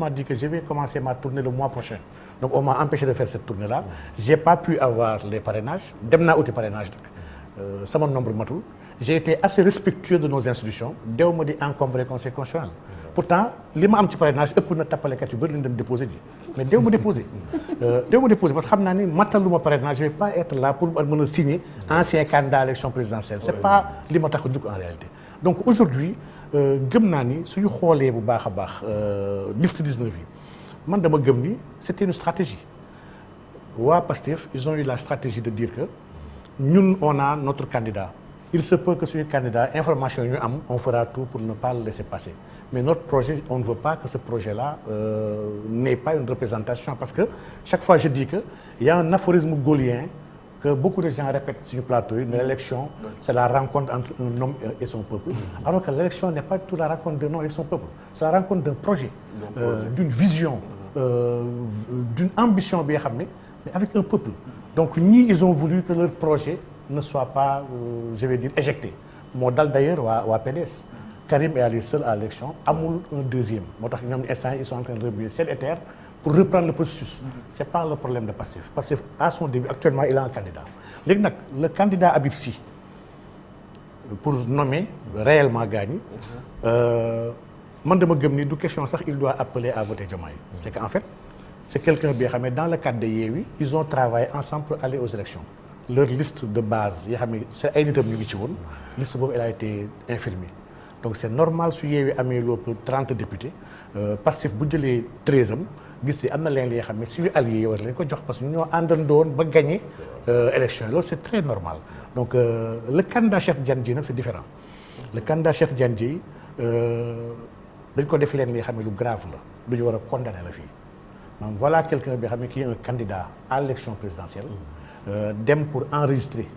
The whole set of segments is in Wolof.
immédiatement dit que je vais commencer ma tournée le mois prochain. Donc on m'a empêché de faire cette tournée-là. J'ai pas pu avoir les parrainages. Dem naa uti parrainage nag sama nombre matul. J'ai été assez respectueux de nos institutions. dew ma di encombrer conseil constitutionnel. Pourtant li ma am ci parrainage ëpp na tappalekat yu bëri lañu dem déposer ji mais dew ma déposer. Parce que xam naa ni mataluma parrainage je vais pas être là pour mën a signer ancien candidat à l'élection présidentielle. C'est pas li ma tax a jug en réalité. Donc aujourd'hui gëm naa ni suñu xoolee bu baax a baax liste 19 yi man dama gëm ni c'était une stratégie. waa Pastef ils ont eu la stratégie de dire que ñun on a notre candidat. Il se peut que suñu candidat information yu ñu am on fera tout pour ne pas le laisser passer mais notre projet on ne veut pas que ce projet-là n'ait pas une représentation parce que chaque fois je dis que il y a un aphorisme gaulien que beaucoup de gens répètent sur le plateau yi ne l'élection c'est la rencontre entre un homme et son peuple alors que l'élection n'est pas du tout la rencontre d'un homme et son peuple c'est la rencontre d'un projet d'une vision d'une ambition bi nga xam ne mais avec un peuple donc ñii ils ont voulu que leur projet ne soit pas je vais dire éjecté moo dal d'ailleurs waa PDS Karim est allé seul à l'élection amul un deuxième moo tax ñoom instant ils sont en train de remuer ciel et terre pour reprendre le processus c'est pas le problème de Pastef Pastef à son début actuellement il a un candidat léegi nag le candidat Habib Sy pour nommer réellement gaañi man dama gëm ni du question sax il doit appeler à voter Diomaye c'est qu'en fait c'est quelqu'un bi nga xam ne dans le cadre de Yewwi ils ont travaillé ensemble pour aller aux élections leur liste de base yoo xam ne c'est ay nitam ñu ngi ci woon liste boobu elle a été infirmée donc c'est normal su Yewwi amee lu ëpp 30 députés Pastef bu jëlee 13 am gis am na leen li nga xam ne suñu alliés war lañ ko jox parce que ñoo àndandoon ba gagner élection yi loolu c'est très normal donc le candidat Cheikh Tidiane Dièye nag c'est différent le candidat Cheikh Tidiane Dièye dañ ko def leen li nga xam ne lu grave la du ñu war a condamner la fii donc voilà quelqu'un bi xam ne qui est un candidat à l'élection présidentielle dem pour enregistrer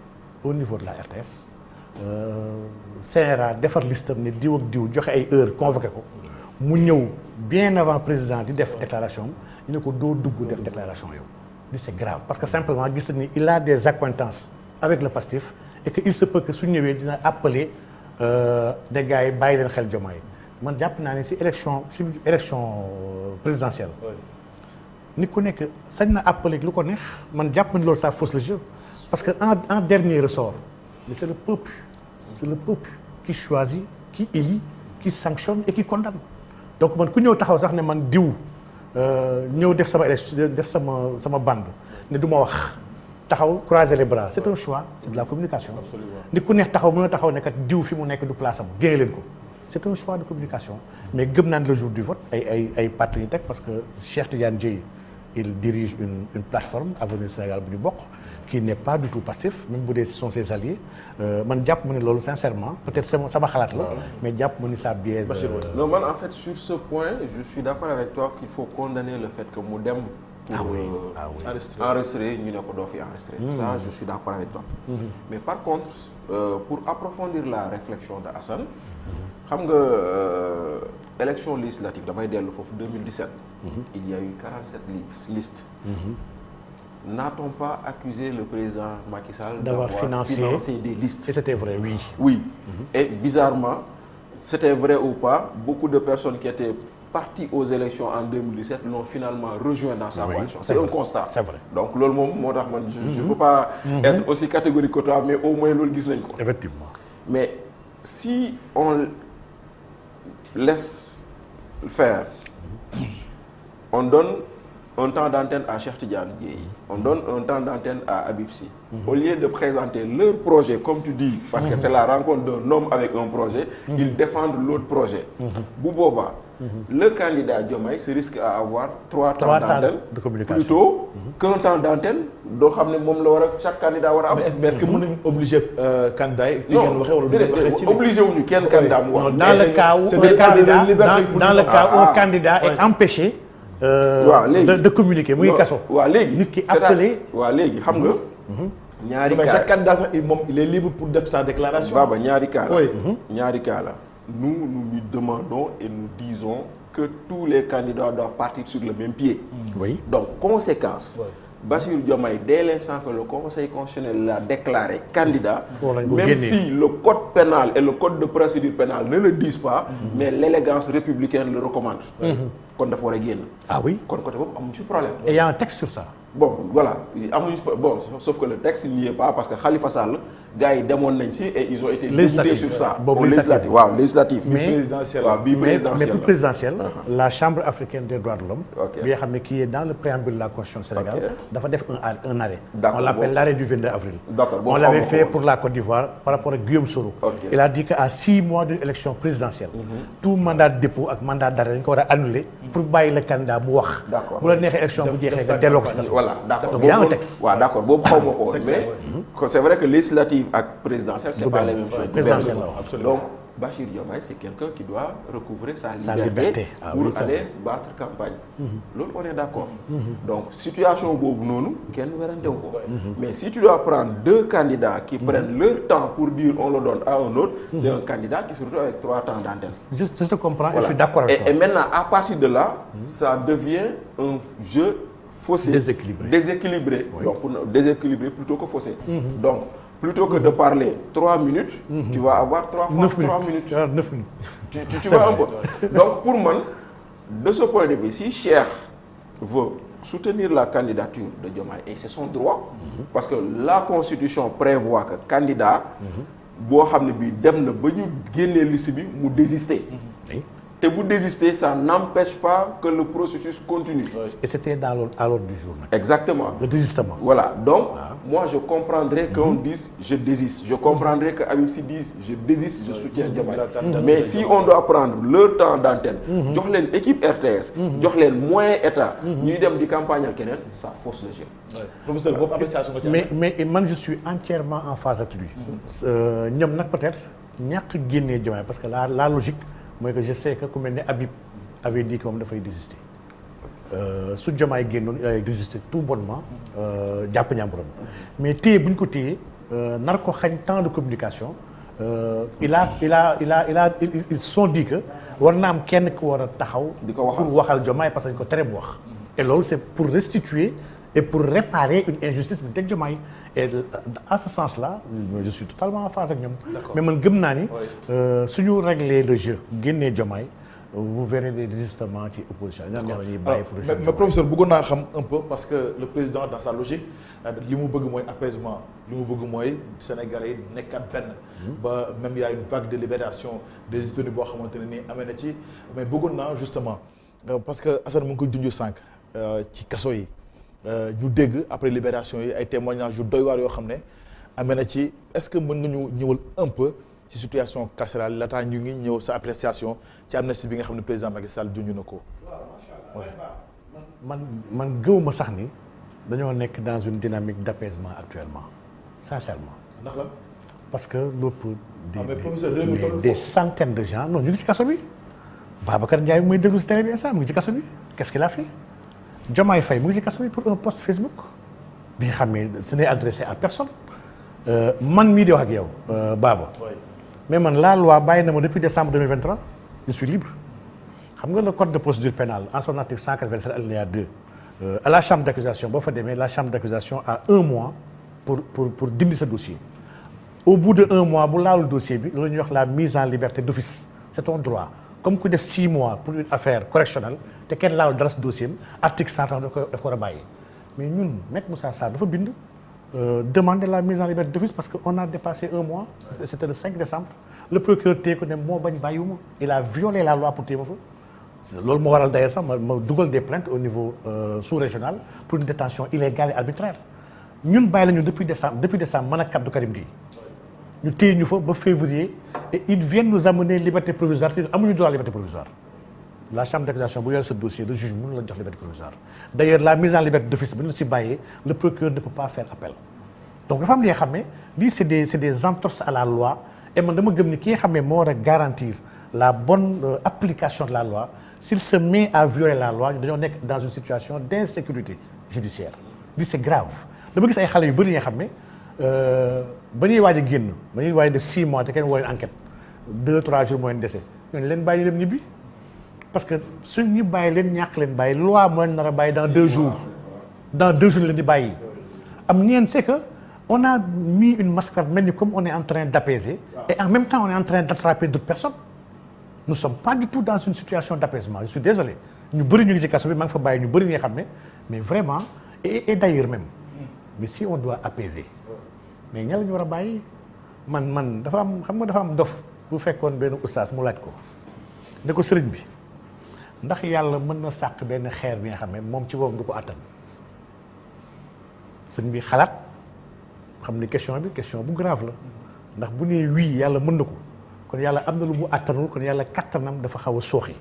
au niveau de la RTS CNRA defar listam ne diw ak diw joxe ay heures convoqué ko mu ñëw bien avant président di def déclaration ñu ne ko doo dugg def déclaration yow di c'est grave parce que simplement gis ni il a des accointances avec le Pastef et que il se peut que su ñëwee dina appeler des gars yi bàyyi leen xel Diomaye man jàpp naa ne si élection présidentielle nit ku nekk sañ na appeler lu ko neex man jàpp na loolu ça fausse le jeu parce que en dernier ressort mais c'est le peuple qui choisit qui élit qui sanctionne et qui condamne donc man ku ñëw taxaw sax ne man diw ñëw def sama élection def sama bande ne du ma wax taxaw croiser les bras c'est un choix c'est de la communication nit ku neex taxaw mën a taxaw ne kat diw fi mu nekk du place am génne leen ko c'est un choix de communication mais gëm naa ne le jour du vote ay parti yi teg parce que Cheikh Tidiane Dièye il dirige une plateforme Avenir Sénégal bu ñu bokk qui n'est pas du tout Pastef même bu dee ce sont ses alliés man jàpp ma ne loolu sincèrement peut-être sama xalaat la mais jàpp ma ni ça biaise non man en fait sur ce point je suis d'accord avec toi qu'il faut condamner le fait que mu dem pour enregistrer ñu ne ko doo fi enregistrer ça je suis d'accord avec toi mais par contre pour approfondir la réflexion de Assane xam nga élection législative damay dellu foofu 2017 il y a eu 47 listes n'a-t-on pas accusé le président Macky Sall d'avoir financé des listes? Et c'était vrai, oui. Oui. Et bizarrement, c'était vrai ou pas, beaucoup de personnes qui étaient parties aux élections en 2017 l'ont finalement rejoint dans sa coalition. C'est un constat. C'est vrai. Donc, je ne peux pas être aussi catégorique que toi, mais au moins, nous le disons. Effectivement. Mais si on laisse faire, on donne un temps d'antenne à Cheikh Tidiane Dièye, on donne un temps d'antenne à Habib Sy. Au lieu de présenter leur projet, comme tu dis, parce que c'est la rencontre d'un homme avec un projet, ils défendent l'autre projet. Bouboba, le candidat Diomaye se risque à avoir 3 temps d'antenne de communication. Plutôt qu'un temps d'antenne dont chaque candidat va avoir. Mais est-ce que vous êtes obligé candidat non, obligé ou quel candidat dans le cas où un candidat est empêché de communiquer muy kaso. waaw léegi nit ki appelé. waaw léegi xam nga. ñaari cas mais chaque candidat sax il est libre pour def sa déclaration. Baba ñaari cas la. Oui. ñaari cas la. Nous lui demandons et nous disons que tous les candidats doivent partir sur le même pied. Oui. Donc conséquence. Oui. Bassirou Diomaye dès l'instant que le Conseil constitutionnel l'a déclaré candidat, même si le code pénal et le code de procédure pénale ne le disent pas, mais l'élégance républicaine le recommande. kon dafa war a génn. Ah oui. kon côté boobu amuñu ci problème. Et il y a un texte sur ça. Bon voilà amuñu bon sauf que le texte n'y est pas parce que Khalifa Sall gars yi demoon nañ ci et ils ont été dégoûtés sur ça. boobu législatif waaw législatif. mais pour présidentiel. la chambre africaine des droits de l'homme bi nga xam ne qui est dans le préambule de la constitution du Sénégal. dafa def un arrêt. on l'appelle l'arrêt du 22 avril. On l'avait fait pour la Côte d'Ivoire par rapport ak Guillaume Soro. Il a dit que à 6 mois d'une élection présidentielle. tout mandat de dépôt ak mandat d'arrêt dañ ko war a annuler. pour bàyyi le candidat mu wax. bu la neexee élection bu jeexee nga delloo ko si voilà d'accord donc il y a un texte. waaw d'accord boobu xaw ma ko woon mais c'est vrai que législative ak présidentielle c'est pas la même chose. présidentielle donc Bachir Diomaye c'est quelqu'un qui doit recouvrer sa liberté pour aller battre campagne. loolu on est d'accord. donc situation boobu noonu kenn werantewu ko. mais si tu dois prendre 2 candidats qui prennent leur temps pour dire on le donne à un autre. c'est un candidat qui se retrouve avec 3 temps d'antenne. Je te comprends et je suis d'accord avec toi. Et maintenant à partir de là. ça devient un jeu faussé. Déséquilibré. Oui. Donc pour déséquilibré plutôt que faussé. Donc plutôt que de parler 3 minutes. tu vas avoir 3 fois 3 minutes. 9 minutes. Tu vois un peu. Donc pour moi, de ce point de vue, si Cheikh veut soutenir la candidature de Diomaye et c'est son droit. Parce que la constitution prévoit que candidat. boo xam ne bii dem na ba ñu génnee liste bi mu désister. Et vous désistez, ça n'empêche pas que le processus continue. Et c'était à l'ordre du jour. Exactement. Le désistement. Voilà. Donc, moi, je comprendrais qu'on dise « je désiste ». Je comprendrais qu'Habib Sy dise « je désiste, je soutiens Diomaye ». Mais si on doit prendre leur temps d'antenne, jox leen équipe RTS, jox leen moyen état, ñuy dem di campagne ak keneen, ça fausse le jeu. Professeur, boobu appréciation nga ci am. Mais man je suis entièrement en phase avec lui. ñoom nag peut-être ñàkk génnee Diomaye parce que la logique. mooy que je sais que ku mel ne Habib avait dit que moom dafay désister su Diomaye génnoon il avait désisté tout bonnement jàpp ñàmburam mais téye bu ñu ko téye nar ko xañ temps de communication ils se sont dit que war na am kenn ku war a taxaw pour waxal Diomaye parce que dañ ko tere mu wax et loolu c'est pour restituer et pour réparer une injustice bu teg Diomaye et à ce sens-là je suis totalement en phase ak ñoom. mais man gëm naa ni suñu régler le jeu génnee Diomaye vous verrez des désistements ci opposition ñuy bàyyi pour le jeu. mais professeur bëggoon naa xam un peu parce que le président dans sa logique li mu bëgg mooy apaisement li mu bëgg mooy Sénégalais yi nekkat benn. ba même y a une vague de libération des détenus boo xamante ne nii amee na ci mais bëggoon naa justement parce que Assane mu ngi koy junj sànq ci kaso yi. ñu dégg après libération yi ay témoignages yu doy waar yoo xam ne amee na ci est-ce que mën nga ñu ñëwal un peu ci situation carcérale laataa ñu ngi ñëw sa appréciation ci amnistie bi nga xam ne président Macky Sall junj na ko. waaw macha allah man gëwuma sax ni dañoo nekk dans une dynamique d'apaisement actuellement sincèrement. ndax la parce que des centaines de gens non ñu ngi ci kaso bi Babacar Ndiaye muy déglu ci télé bi instant mu ngi ci kaso bi qu'est-ce qu'il a fait. Diomaye Faye mu ngi ci kaso bi pour un post Facebook bi nga xam ne ce n'est adressé à personne man mii di wax ak yow Baba. mais man la loi bàyyi na ma depuis décembre 2023 je suis libre xam nga le code de procédure pénale en son article 187 alinéa 2 à la chambre d'accusation boo fa demee la chambre d'accusation a 1 mois pour dindi sa dossier au bout de 1 mois bu laalul dossier bi loolu ñuy wax la mise en liberté d'office c'est ton droit. comme ku def 6 mois pour une affaire correctionnelle te kenn laalu dara si dossier am article 130 daf ko war a bàyyi mais ñun Maître Moussa Sarr dafa bind demander la mise en liberté d'office parce que on a dépassé 1 mois c'était le 5 décembre le procureur téye ko ne moo bañ bàyyiwuma il a violé la loi pour téye ma fa loolu moo waral d'ailleurs sax ma dugal des plaintes au niveau sous-régional pour une détention illégale et arbitraire ñun bàyyi la ñu depuis décembre man ak Abdou Karim Gueye ñu téye ñu fa ba février et ils viennent nous amener liberté provisoire te amuñu droit liberté provisoire la chambre d'accusation bu yore ce dossier le juge mënu la jox liberté provisoire d'ailleurs la mise en liberté d'office bi ñu ci bàyyee le procureur ne peut pas faire appel donc dafa am li nga xam ne lii c'est des entorses à la loi et man dama gëm ni ki nga xam ne moo war a garantir la bonne application de la loi s'il se met à violer la loi dañoo nekk dans une situation d'insécurité judiciaire lii c'est grave dama gis ay xale yu bëri yi nga xam ne ba ñuy waaj a génn ba ñuy waaj a def 6 mois te kenn woo leen enquête 2-3 jours moo leen dese ñooñu leen bàyyi dem ñibbi parce que suñ ñu bàyyi leen ñàkk leen bàyyi loi moo leen nar a bàyyi dans 2 jours leen di bàyyi am ñeen c'est que on a mis une mascarade mel ni comme on est en train d'apaiser et en même temps on est en train d'attraper d'autres personnes nous sommes pas du tout dans une situation d'apaisement je suis désolé ñu bëri ñu ngi ci kaso bi maa ngi fa bàyyi ñu bëri nga xam ne mais vraiment et d'ailleurs même mais si on doit apaiser mais ña la ñu war a bàyyi man dafa am xam nga dafa am dof bu fekkoon benn oustaz mu laaj ko ne ko sëriñ bi ndax yàlla mën na sàq benn xeer bi nga xam ne moom ci boobu du ko àttan sëriñ bi xalaat xam ne question bi question bu grave la ndax bu nee wii yàlla mën na ko kon yàlla am na lu mu àttanul kon yàlla kattanam dafa xaw a sooxi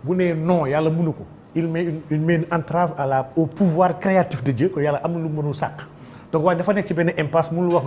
bu nee non yàlla mënu ko il met une entrave au pouvoir créatif de Dieu kon yàlla am na lu mënul sàq donc waaye dafa nekk ci benn impasse mënul wax